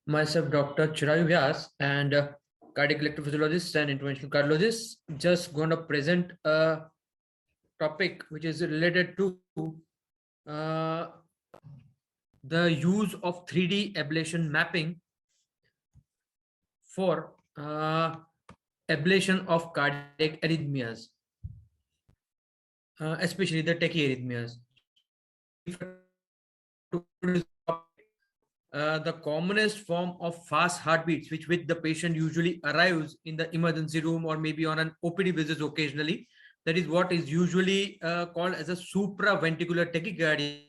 Myself, Dr. Chirayu Vyas, and cardiac electrophysiologist and interventional cardiologist, just going to present a topic which is related to uh, the use of 3D ablation mapping for ablation of cardiac arrhythmias, especially the tachyarrhythmias. The commonest form of fast heartbeats which with the patient usually arrives in the emergency room or maybe on an OPD visit occasionally, that is what is usually called as a supraventricular tachycardia.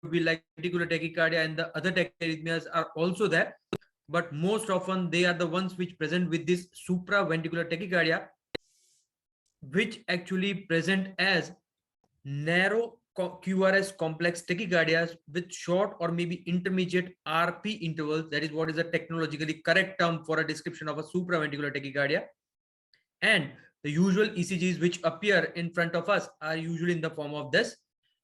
Would be like ventricular tachycardia, and the other tachyarrhythmias are also there, but most often they are the ones which present with this supraventricular tachycardia, which actually present as narrow QRS complex tachycardias with short or maybe intermediate RP intervals. That is what is a technologically correct term for a description of a supraventricular tachycardia. And the usual ECGs which appear in front of us are usually in the form of this,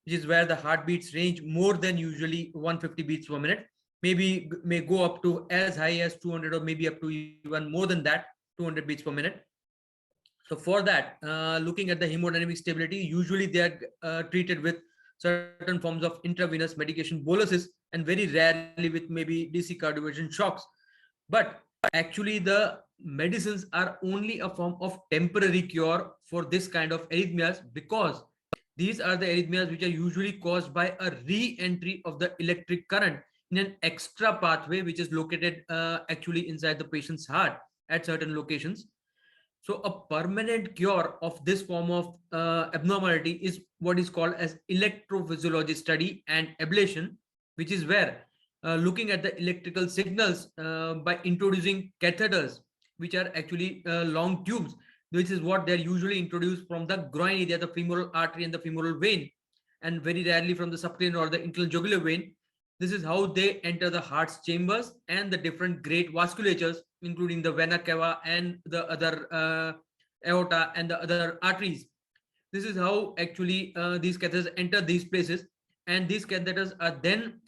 which is where the heartbeats range more than usually 150 beats per minute, maybe may go up to as high as 200 or maybe up to even more than that, 200 beats per minute. So for that, looking at the hemodynamic stability, usually they are treated with certain forms of intravenous medication boluses, and very rarely with maybe DC cardioversion shocks. But actually, the medicines are only a form of temporary cure for this kind of arrhythmias, because these are the arrhythmias which are usually caused by a re-entry of the electric current in an extra pathway which is located actually inside the patient's heart at certain locations. So a permanent cure of this form of abnormality is what is called as electrophysiology study and ablation, which is where looking at the electrical signals by introducing catheters, which are actually long tubes, which is what they're usually introduced from the groin area, the femoral artery and the femoral vein, and very rarely from the subclavian or the internal jugular vein. This is how they enter the heart's chambers and the different great vasculatures, including the vena cava and the other aorta and the other arteries. This is how actually these catheters enter these places, and these catheters are then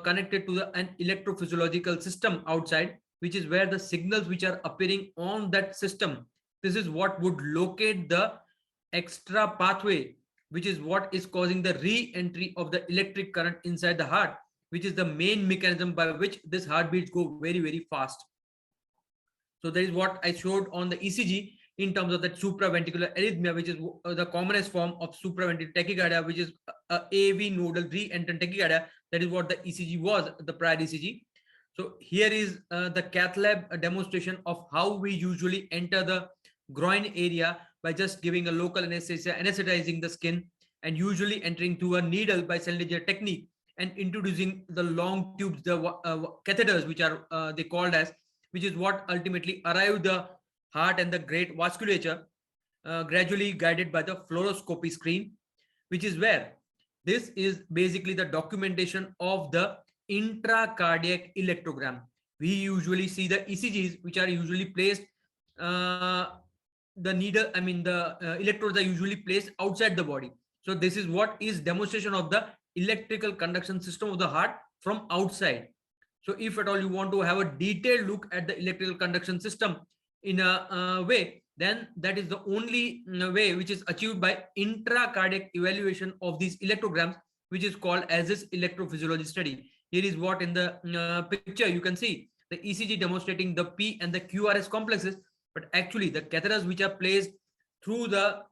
connected to an electrophysiological system outside, which is where the signals which are appearing on that system, this is what would locate the extra pathway, which is what is causing the re-entry of the electric current inside the heart, which is the main mechanism by which this heartbeats go very, very fast. So that is what I showed on the ECG in terms of that supraventricular arrhythmia, which is the commonest form of supraventricular tachycardia, which is a AV nodal re-entrant tachycardia. That is what the ECG was, the prior ECG. So here is the cath lab demonstration of how we usually enter the groin area by just giving a local anesthesia, anesthetizing the skin, and usually entering through a needle by Seldinger technique, and introducing the long tubes, the catheters, which are they called as, which is what ultimately arrive the heart and the great vasculature, gradually guided by the fluoroscopy screen, which is where this is basically the documentation of the intracardiac electrogram. We usually see the ECGs, which are usually placed, the needle, I mean the electrodes are usually placed outside the body. So this is what is demonstration of the electrical conduction system of the heart from outside. So if at all you want to have a detailed look at the electrical conduction system in a way, then that is the only way which is achieved by intracardiac evaluation of these electrograms, which is called as this electrophysiology study. Here is what in the picture you can see the ECG demonstrating the P and the QRS complexes, but actually the catheters which are placed through the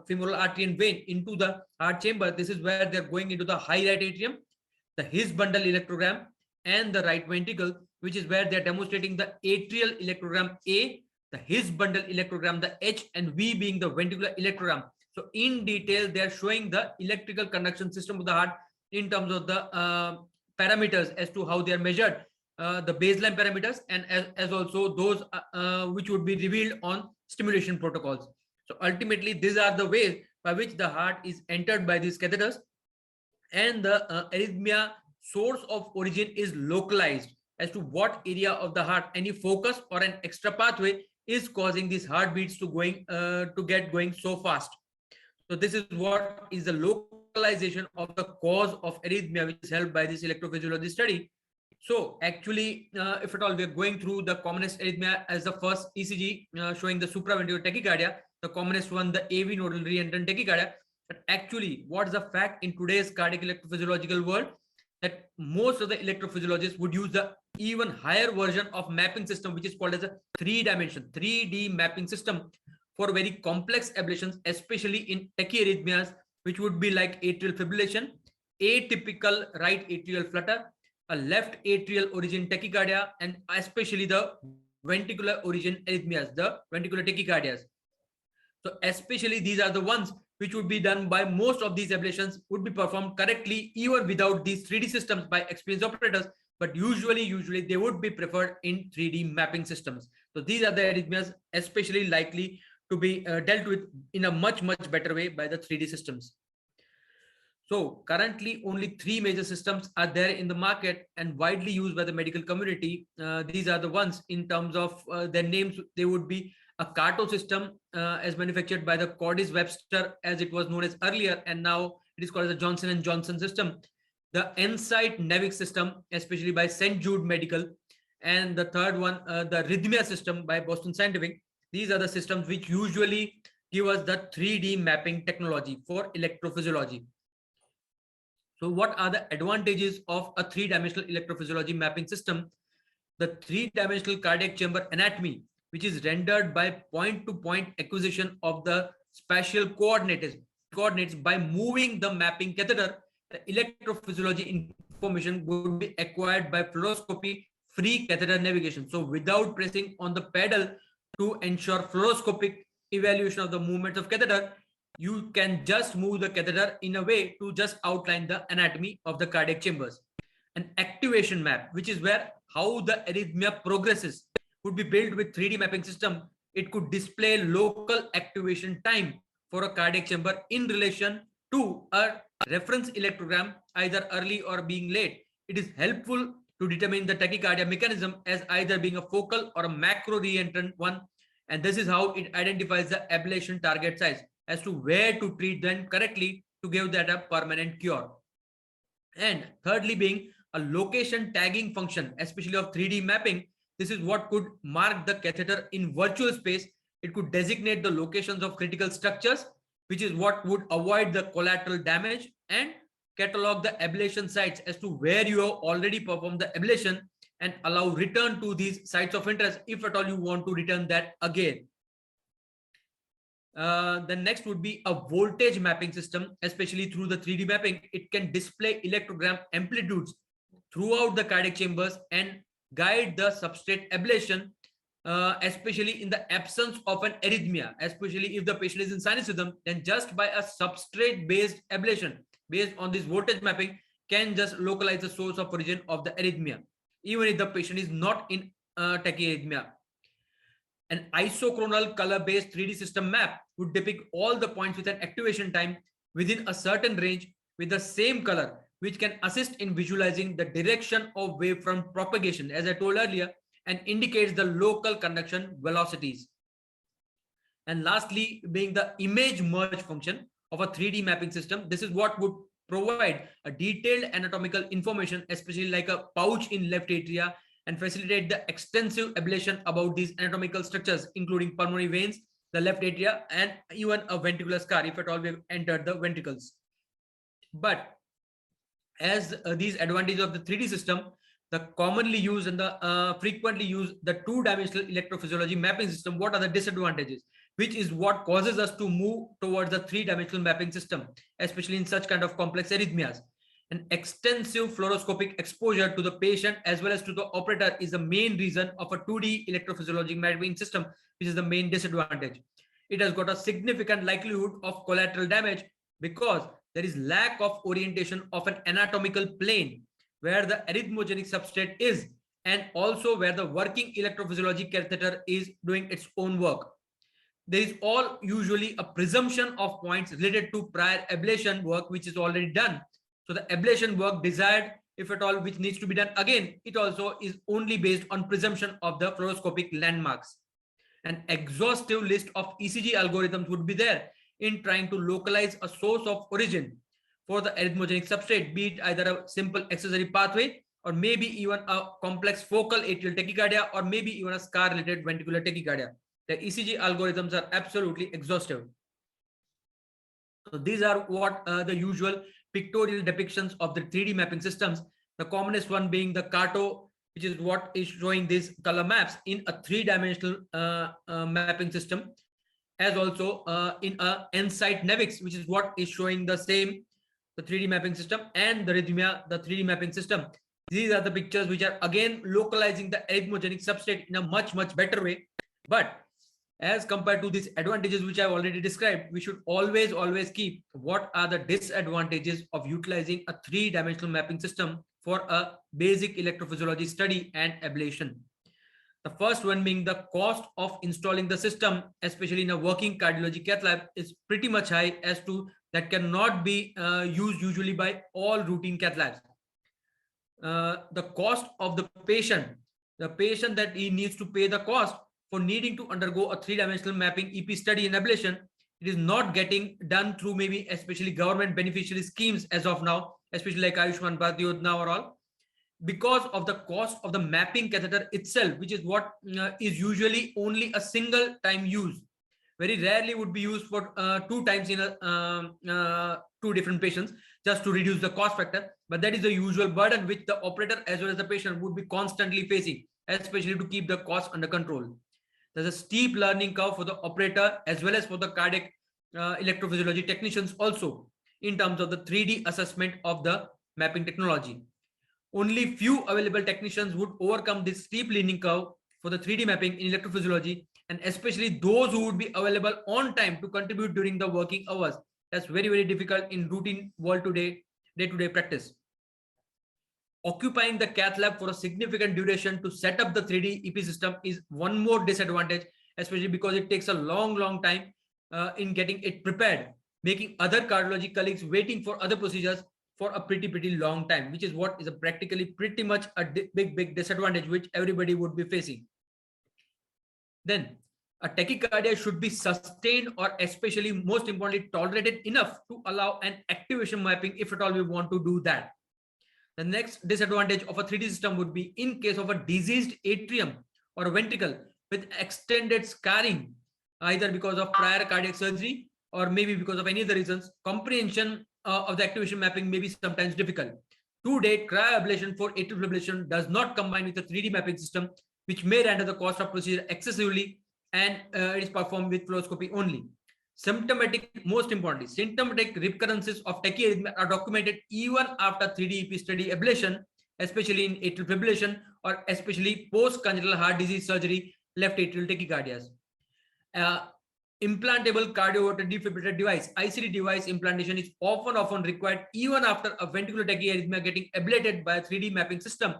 femoral artery and vein into the heart chamber, this is where they're going into the high right atrium, the His bundle electrogram, and the right ventricle, which is where they're demonstrating the atrial electrogram A, the His bundle electrogram, the H, and V being the ventricular electrogram. So in detail, they're showing the electrical conduction system of the heart in terms of the parameters as to how they are measured, the baseline parameters, and as also those which would be revealed on stimulation protocols. So ultimately, these are the ways by which the heart is entered by these catheters, and the arrhythmia source of origin is localized as to what area of the heart, any focus or an extra pathway is causing these heartbeats to get going so fast. So this is what is the localization of the cause of arrhythmia, which is helped by this electrophysiology study. So actually, if at all we are going through the commonest arrhythmia as the first ECG showing the supraventricular tachycardia, the commonest one, the AV nodal reentrant tachycardia. But actually, what's the fact in today's cardiac electrophysiological world? That most of the electrophysiologists would use the even higher version of mapping system, which is called as a 3D mapping system for very complex ablations, especially in tachyarrhythmias, which would be like atrial fibrillation, atypical right atrial flutter, a left atrial origin tachycardia, and especially the ventricular origin arrhythmias, the ventricular tachycardias. So especially these are the ones which would be done by most of these ablations would be performed correctly even without these 3D systems by experienced operators, but usually they would be preferred in 3D mapping systems. So these are the arrhythmias especially likely to be dealt with in a much better way by the 3D systems. So currently only three major systems are there in the market and widely used by the medical community. These are the ones in terms of their names. They would be a Carto system as manufactured by the Cordis Webster as it was known as earlier, and now it is called as the Johnson and Johnson system. The Ensight Navic system, especially by St. Jude Medical, and the third one, the Rhythmia system by Boston Scientific. These are the systems which usually give us the 3D mapping technology for electrophysiology. So what are the advantages of a three-dimensional electrophysiology mapping system? The three-dimensional cardiac chamber anatomy, which is rendered by point-to-point acquisition of the spatial coordinates by moving the mapping catheter. The electrophysiology information would be acquired by fluoroscopy-free catheter navigation. So without pressing on the pedal to ensure fluoroscopic evaluation of the movements of catheter, you can just move the catheter in a way to just outline the anatomy of the cardiac chambers. An activation map, which is where how the arrhythmia progresses, would be built with 3D mapping system. It could display local activation time for a cardiac chamber in relation to a reference electrogram, either early or being late. It is helpful to determine the tachycardia mechanism as either being a focal or a macro reentrant one, and this is how it identifies the ablation target size as to where to treat them correctly to give that a permanent cure. And thirdly being a location tagging function, especially of 3D mapping. This is what could mark the catheter in virtual space. It could designate the locations of critical structures, which is what would avoid the collateral damage, and catalog the ablation sites as to where you have already performed the ablation and allow return to these sites of interest if at all you want to return that again. The next would be a voltage mapping system, especially through the 3D mapping. It can display electrogram amplitudes throughout the cardiac chambers and guide the substrate ablation, especially in the absence of an arrhythmia, especially if the patient is in sinus rhythm, then just by a substrate based ablation based on this voltage mapping can just localize the source of origin of the arrhythmia, even if the patient is not in tachyarrhythmia. An isochronal color-based 3D system map would depict all the points with an activation time within a certain range with the same color, which can assist in visualizing the direction of wavefront propagation, as I told earlier, and indicates the local conduction velocities. And lastly, being the image merge function of a 3D mapping system. This is what would provide a detailed anatomical information, especially like a pouch in left atria, and facilitate the extensive ablation about these anatomical structures, including pulmonary veins, the left atria, and even a ventricular scar if at all we have entered the ventricles. But as these advantages of the 3D system, the commonly used and the frequently used the two-dimensional electrophysiology mapping system, what are the disadvantages? Which is what causes us to move towards the three-dimensional mapping system, especially in such kind of complex arrhythmias. An extensive fluoroscopic exposure to the patient as well as to the operator is the main reason of a 2D electrophysiology mapping system, which is the main disadvantage. It has got a significant likelihood of collateral damage because there is lack of orientation of an anatomical plane where the arrhythmogenic substrate is, and also where the working electrophysiology catheter is doing its own work. There is all usually a presumption of points related to prior ablation work which is already done. So the ablation work desired, if at all, which needs to be done again, it also is only based on presumption of the fluoroscopic landmarks. An exhaustive list of ECG algorithms would be there in trying to localize a source of origin for the arrhythmogenic substrate, be it either a simple accessory pathway or maybe even a complex focal atrial tachycardia or maybe even a scar-related ventricular tachycardia. The ECG algorithms are absolutely exhaustive. So these are what the usual pictorial depictions of the 3D mapping systems. The commonest one being the CARTO, which is what is showing these color maps in a three-dimensional mapping system, as also in a Ensight Nevix, which is what is showing the same, the 3D mapping system, and the Rhythmia, the 3D mapping system. These are the pictures which are again localizing the arrhythmogenic substrate in a much better way. But as compared to these advantages which I've already described, we should always keep what are the disadvantages of utilizing a three-dimensional mapping system for a basic electrophysiology study and ablation. The first one being the cost of installing the system, especially in a working cardiology cath lab, is pretty much high, as to that cannot be used usually by all routine cath labs. The cost of the patient that he needs to pay the cost for needing to undergo a three-dimensional mapping EP study in ablation, it is not getting done through maybe especially government beneficiary schemes as of now, especially like Ayushman Bharat Yojana or all, because of the cost of the mapping catheter itself, which is what is usually only a single time use. Very rarely would be used for 2 times in a 2 different patients, just to reduce the cost factor. But that is the usual burden which the operator as well as the patient would be constantly facing, especially to keep the cost under control. There's a steep learning curve for the operator as well as for the cardiac electrophysiology technicians also, in terms of the 3D assessment of the mapping technology. Only few available technicians would overcome this steep learning curve for the 3D mapping in electrophysiology, and especially those who would be available on time to contribute during the working hours. That's very difficult in routine world today, day-to-day practice. Occupying the cath lab for a significant duration to set up the 3D EP system is one more disadvantage, especially because it takes a long time in getting it prepared, making other cardiology colleagues waiting for other procedures for a pretty long time, which is what is a practically pretty much a big disadvantage which everybody would be facing. Then a tachycardia should be sustained, or especially most importantly tolerated enough to allow an activation mapping if at all we want to do that. The next disadvantage of a 3D system would be in case of a diseased atrium or a ventricle with extended scarring, either because of prior cardiac surgery or maybe because of any other reasons, comprehension of the activation mapping may be sometimes difficult. To date, cryoablation for atrial fibrillation does not combine with a 3D mapping system, which may render the cost of procedure excessively, and it is performed with fluoroscopy only. Most importantly, symptomatic recurrences of tachyarrhythmia are documented even after 3D EP study ablation, especially in atrial fibrillation or especially post-congenital heart disease surgery, left atrial tachycardias. Implantable cardioverter defibrillator device, ICD device implantation is often required even after a ventricular tachyarrhythmia getting ablated by a 3D mapping system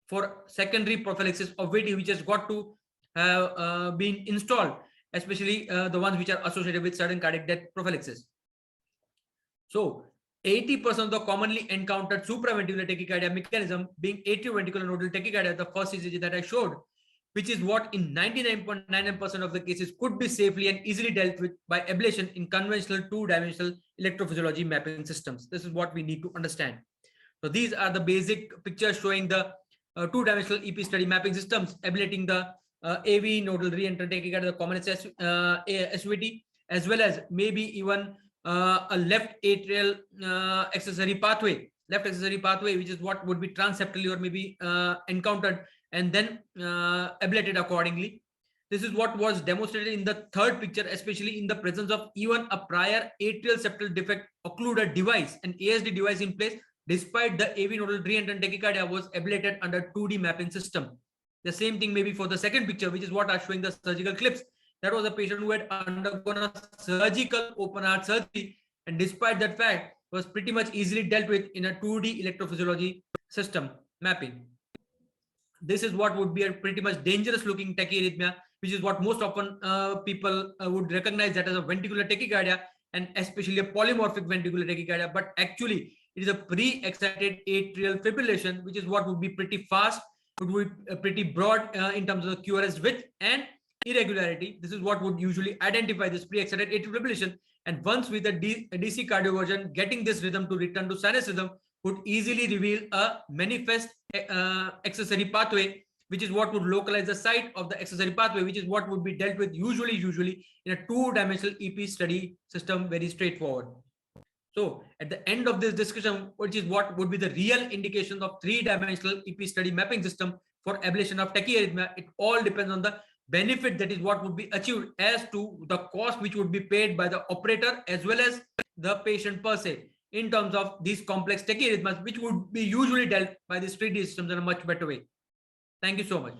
for secondary prophylaxis of VT, which has got to have been installed, especially the ones which are associated with sudden cardiac death prophylaxis. So 80% of the commonly encountered supraventricular tachycardia mechanism being atrioventricular nodal tachycardia, the first ECG that I showed, which is what in 99.99% of the cases could be safely and easily dealt with by ablation in conventional 2-dimensional electrophysiology mapping systems. This is what we need to understand. So these are the basic pictures showing the 2-dimensional EP study mapping systems ablating the AV nodal re-entrant tachycardia, the commonest SVT, as well as maybe even a left atrial accessory pathway, which is what would be transeptally or maybe encountered and then ablated accordingly. This is what was demonstrated in the third picture, especially in the presence of even a prior atrial septal defect occluded device, an ASD device in place, despite the AV nodal re-entrant tachycardia was ablated under 2D mapping system. The same thing maybe for the second picture, which is what are showing the surgical clips. That was a patient who had undergone a surgical open heart surgery, and despite that fact was pretty much easily dealt with in a 2D electrophysiology system mapping. This is what would be a pretty much dangerous looking tachyarrhythmia, which is what most often people would recognize that as a ventricular tachycardia, and especially a polymorphic ventricular tachycardia. But actually it is a pre-excited atrial fibrillation, which is what would be pretty fast, it would be pretty broad in terms of the QRS width, and irregularity. This is what would usually identify this pre-excited atrial fibrillation. And once with a DC cardioversion, getting this rhythm to return to sinus rhythm would easily reveal a manifest accessory pathway, which is what would localize the site of the accessory pathway, which is what would be dealt with usually in a two-dimensional EP study system, very straightforward. So at the end of this discussion, which is what would be the real indications of three-dimensional EP study mapping system for ablation of tachyarrhythmia, it all depends on the benefit that is what would be achieved as to the cost which would be paid by the operator as well as the patient per se in terms of these complex tachyarrhythmias, which would be usually dealt by these 3D systems in a much better way. Thank you so much.